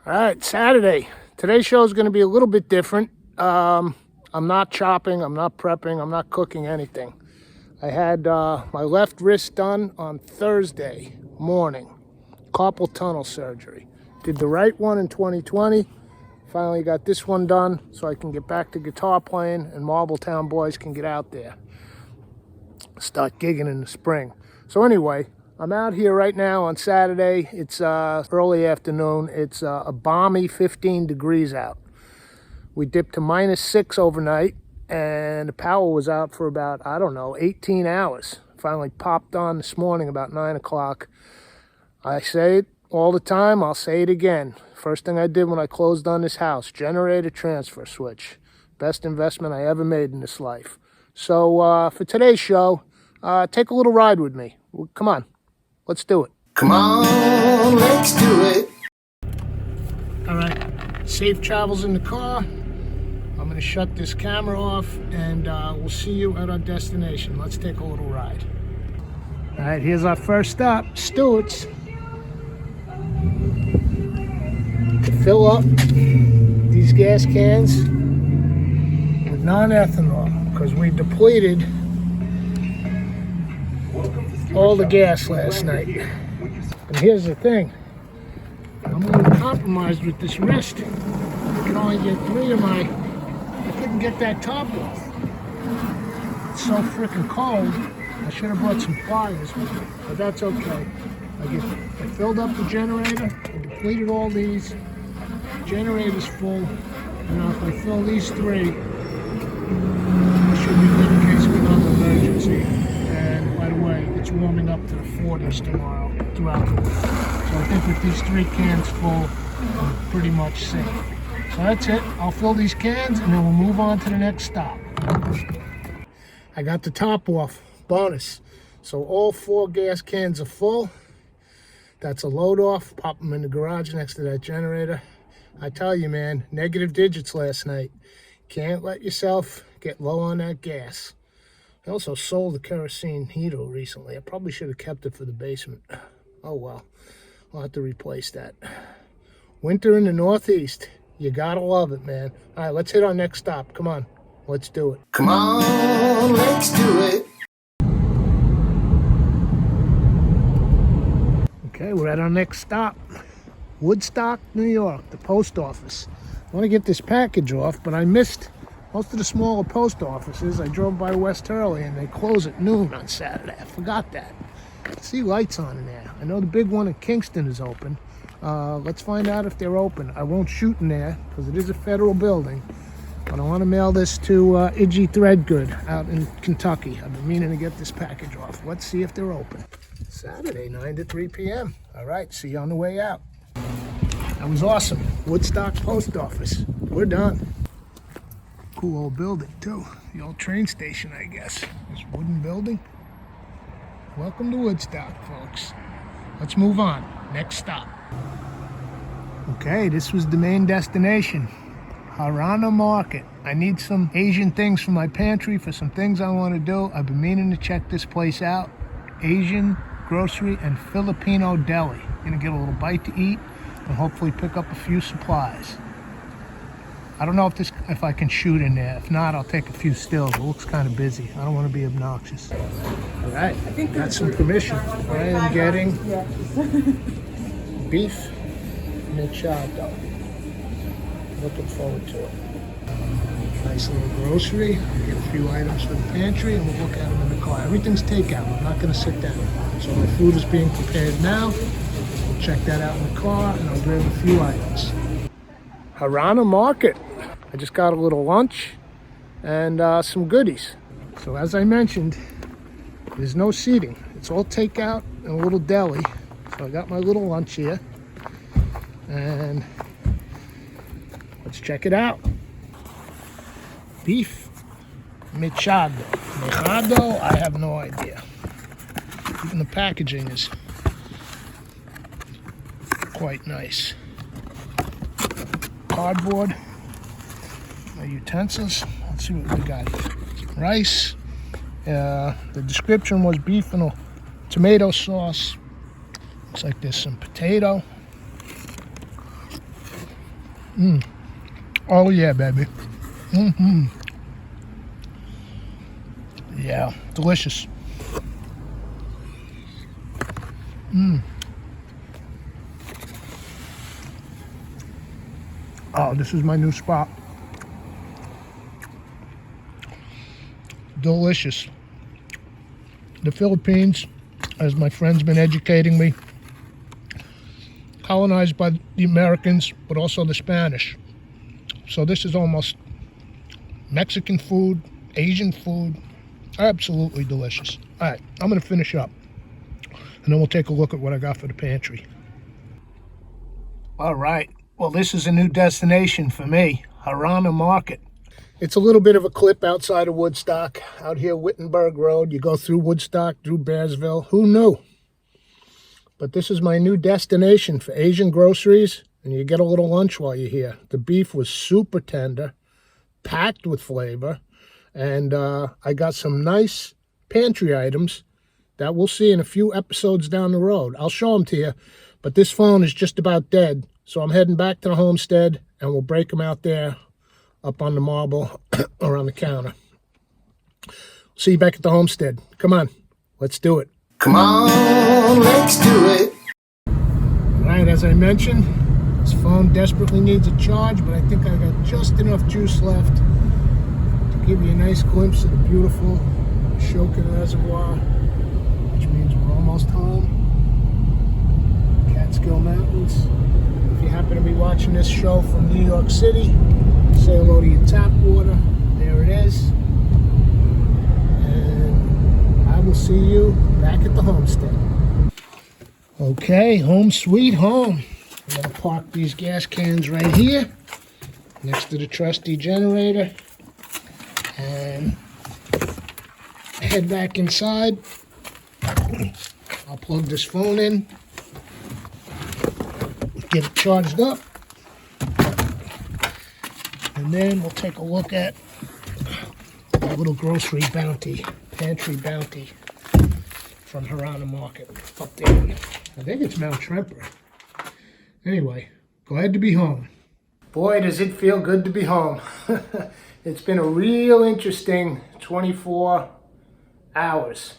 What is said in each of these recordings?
All right, Saturday. Today's show is going to be a little bit different. I'm not chopping, I'm not prepping, I'm not cooking anything. I had my left wrist done on Thursday morning, carpal tunnel surgery. Did the right one in 2020. Finally got this one done so I can get back to guitar playing and Marbletown boys can get out there. Start gigging in the spring. So anyway, I'm out here right now on Saturday. It's early afternoon. It's a balmy 15 degrees out. We dipped to -6 overnight, and the power was out for about, 18 hours. Finally popped on this morning about 9 o'clock. I say it all the time. I'll say it again. First thing I did when I closed on this house, generator transfer switch. Best investment I ever made in this life. So for today's show, take a little ride with me. Come on, let's do it. Come on, let's do it. All right, safe travels in the car. I'm gonna shut this camera off and we'll see you at our destination. Let's take a little ride. All right, here's our first stop, Stewart's. To fill up these gas cans with non-ethanol because we depleted all the gas last night. And here's the thing, I'm a little compromised with this wrist. I can only get 3 of my, I couldn't get that top off. It's so freaking cold. I should have brought some pliers with me, but that's okay. I filled up the generator, I depleted all these. Generator's full. Now if I fill these 3, I should be good in case of another emergency. And by the way, it's warming up to the 40s tomorrow throughout the week. So I think with these 3 cans full, I'm pretty much safe. So that's it. I'll fill these cans and then we'll move on to the next stop. I got the top off. Bonus. So all 4 gas cans are full. That's a load off. Pop them in the garage next to that generator. I tell you, man, negative digits last night. Can't let yourself get low on that gas. I also sold the kerosene heater recently. I probably should have kept it for the basement. Oh well, I'll have to replace that. Winter in the Northeast. You gotta love it, man. All right, let's hit our next stop. Come on, let's do it. Come on, let's do it. Okay, we're at our next stop. Woodstock, New York, the post office. I want to get this package off, but I missed most of the smaller post offices. I drove by West early and they close at noon on Saturday. I forgot that. I see lights on in there. I know the big one in Kingston is open. Let's find out if they're open. I won't shoot in there because it is a federal building. But I want to mail this to Iggy Threadgood out in Kentucky. I've been meaning to get this package off. Let's see if they're open. Saturday, 9 to 3 p.m. All right, see you on the way out. That was awesome. Woodstock Post Office. We're done. Cool old building, too. The old train station, I guess. This wooden building. Welcome to Woodstock, folks. Let's move on. Next stop. Okay, this was the main destination. Harana Market. I need some Asian things for my pantry for some things I want to do. I've been meaning to check this place out. Asian grocery and Filipino deli. Gonna get a little bite to eat and hopefully pick up a few supplies. I don't know if I can shoot in there. If not, I'll take a few stills. It looks kind of busy. I don't want to be obnoxious. All right, got some permission. I am getting beef machado. Looking forward to it. Nice little grocery. I'll get a few items for the pantry and we'll look at them in the car. Everything's takeout. I'm not going to sit down. So my food is being prepared now. We'll check that out in the car and I'll grab a few items. Harana Market. I just got a little lunch and some goodies. So as I mentioned, there's no seating. It's all takeout and a little deli. So I got my little lunch here. And let's check it out. Beef machado. Machado, I have no idea. Even the packaging is quite nice. Cardboard. My utensils. Let's see what we got here. Rice. The description was beef and a tomato sauce. Looks like there's some potato. Oh yeah, baby. Yeah, delicious. Oh, this is my new spot. Delicious. The Philippines, as my friend's been educating me, colonized by the Americans, but also the Spanish. So this is almost Mexican food, Asian food, absolutely delicious. All right, I'm gonna finish up, and then we'll take a look at what I got for the pantry. All right, well, this is a new destination for me, Harana Market. It's a little bit of a clip outside of Woodstock, out here Wittenberg Road. You go through Woodstock, through Bearsville. Who knew? But this is my new destination for Asian groceries, and you get a little lunch while you're here. The beef was super tender, packed with flavor, and I got some nice pantry items that we'll see in a few episodes down the road. I'll show them to you, but this phone is just about dead, so I'm heading back to the homestead, and we'll break them out there up on the marble or on the counter. See you back at the homestead. Come on, let's do it. Come on, let's do it. Right, as I mentioned, this phone desperately needs a charge, but I think I got just enough juice left to give you a nice glimpse of the beautiful Ashokan Reservoir, which means we're almost home. Catskill Mountains. If you happen to be watching this show from New York City, say hello to your tap water. There it is. And I will see you back at the homestead. Okay, home sweet home. I'm gonna park these gas cans right here next to the trusty generator and head back inside. I'll plug this phone in, get it charged up, and then we'll take a look at my little grocery bounty, pantry bounty from Harana Market up there. I think it's Mount Tremper. Anyway, glad to be home. Boy, does it feel good to be home. It's been a real interesting 24 hours.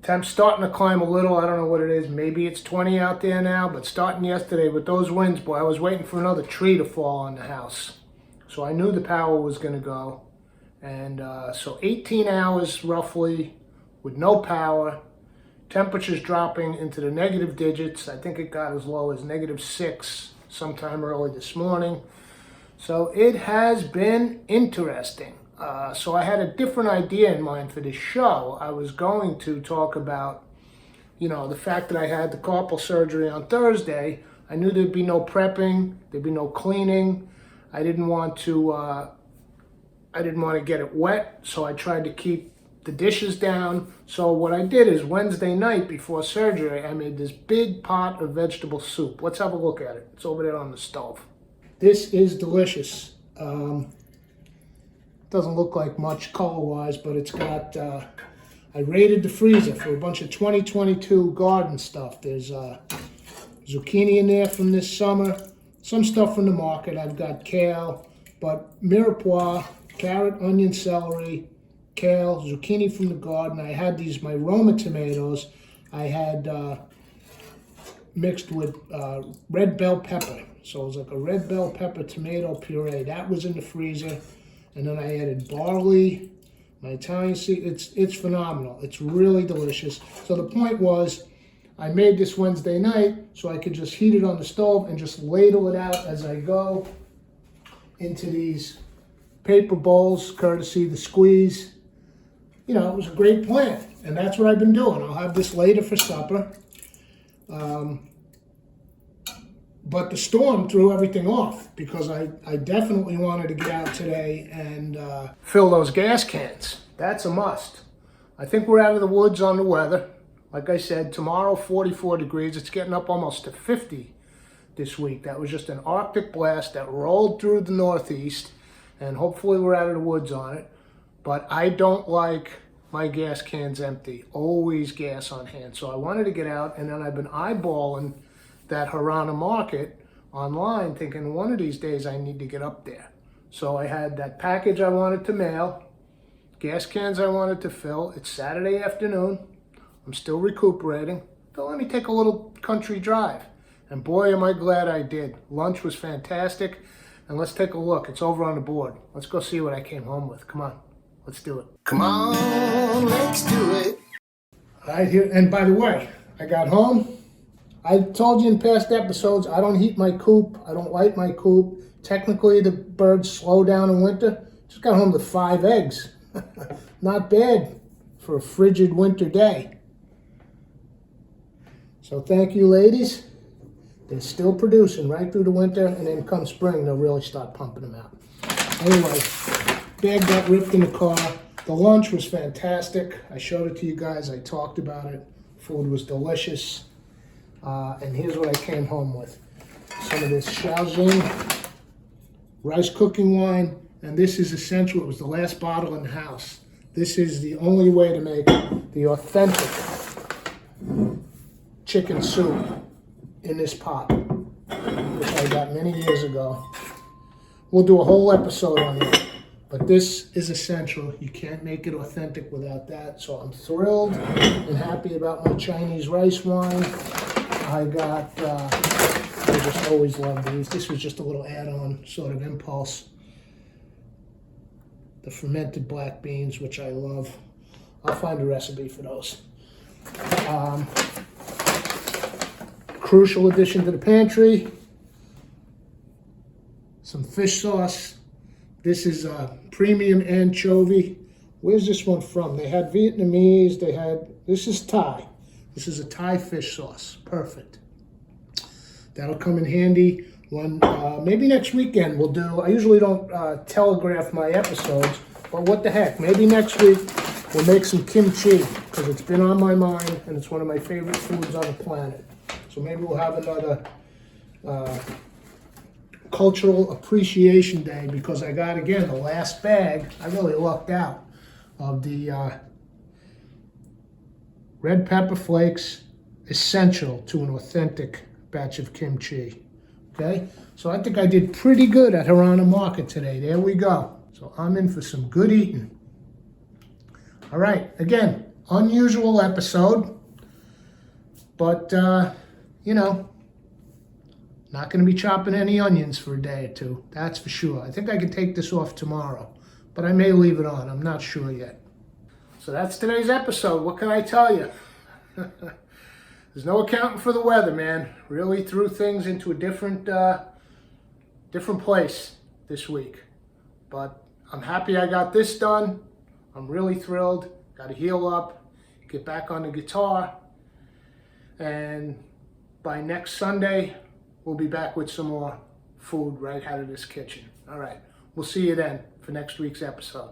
Temps starting to climb a little. I don't know what it is. Maybe it's 20 out there now, but starting yesterday with those winds, boy, I was waiting for another tree to fall on the house. So I knew the power was going to go. And so 18 hours roughly with no power. Temperatures dropping into the negative digits. I think it got as low as -6 sometime early this morning. So it has been interesting. So I had a different idea in mind for this show. I was going to talk about, the fact that I had the carpal surgery on Thursday. I knew there'd be no prepping, there'd be no cleaning. I didn't want to get it wet, so I tried to keep the dishes down. So what I did is Wednesday night before surgery, I made this big pot of vegetable soup. Let's have a look at it. It's over there on the stove. This is delicious. Doesn't look like much color-wise, but it's got, I raided the freezer for a bunch of 2022 garden stuff. There's zucchini in there from this summer, some stuff from the market. I've got kale, but mirepoix, carrot, onion, celery, kale, zucchini from the garden. I had these, my Roma tomatoes, I had mixed with red bell pepper. So it was like a red bell pepper tomato puree. That was in the freezer. And then I added barley, my Italian seed. It's phenomenal. It's really delicious. So the point was, I made this Wednesday night so I could just heat it on the stove and just ladle it out as I go into these paper bowls, courtesy the Squeeze. It was a great plan. And that's what I've been doing. I'll have this later for supper. But the storm threw everything off because I definitely wanted to get out today and fill those gas cans. That's a must. I think we're out of the woods on the weather. Like I said, tomorrow 44 degrees. It's getting up almost to 50 this week. That was just an Arctic blast that rolled through the Northeast, and hopefully we're out of the woods on it. But I don't like my gas cans empty. Always gas on hand. So I wanted to get out, and then I've been eyeballing that Harana Market online thinking one of these days I need to get up there. So I had that package I wanted to mail, gas cans I wanted to fill. It's Saturday afternoon. I'm still recuperating. So let me take a little country drive. And boy, am I glad I did. Lunch was fantastic. And let's take a look. It's over on the board. Let's go see what I came home with. Come on. Let's do it. Come on, let's do it. All right, here. And by the way, I got home. I told you in past episodes, I don't heat my coop. I don't light my coop. Technically, the birds slow down in winter. Just got home to 5 eggs. Not bad for a frigid winter day. So thank you, ladies. They're still producing right through the winter, and then come spring, they'll really start pumping them out. Anyway, bag got ripped in the car. The lunch was fantastic. I showed it to you guys. I talked about it. Food was delicious. And here's what I came home with. Some of this Shaoxing rice cooking wine, and this is essential. It was the last bottle in the house. This is the only way to make the authentic chicken soup in this pot, which I got many years ago. We'll do a whole episode on that, but this is essential. You can't make it authentic without that. So I'm thrilled and happy about my Chinese rice wine. I just always love these. This was just a little add-on sort of impulse. The fermented black beans, which I love. I'll find a recipe for those. Crucial addition to the pantry. Some fish sauce. This is premium anchovy. Where's this one from? They had Vietnamese. This is Thai. This is a Thai fish sauce. Perfect. That'll come in handy when, maybe next weekend we'll do, I usually don't telegraph my episodes, but what the heck, maybe next week we'll make some kimchi, because it's been on my mind and it's one of my favorite foods on the planet. So maybe we'll have another cultural appreciation day, because I got, again, the last bag. I really lucked out of the red pepper flakes, essential to an authentic batch of kimchi. Okay, so I think I did pretty good at Harana Market today. There we go. So I'm in for some good eating. All right, again, unusual episode, but you know, not going to be chopping any onions for a day or two. That's for sure. I think I can take this off tomorrow, but I may leave it on. I'm not sure yet. So that's today's episode. What can I tell you? There's no accounting for the weather, man. Really threw things into a different place this week. But I'm happy I got this done. I'm really thrilled. Got to heal up, get back on the guitar, and by next Sunday, we'll be back with some more food right out of this kitchen. All right, we'll see you then for next week's episode.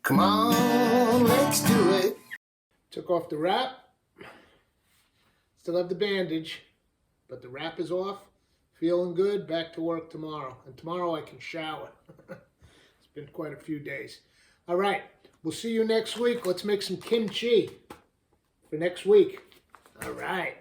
Come on, let's do it. Took off the wrap. Still have the bandage, but the wrap is off. Feeling good, back to work tomorrow. And tomorrow I can shower. It's been quite a few days. All right, we'll see you next week. Let's make some kimchi for next week. All right.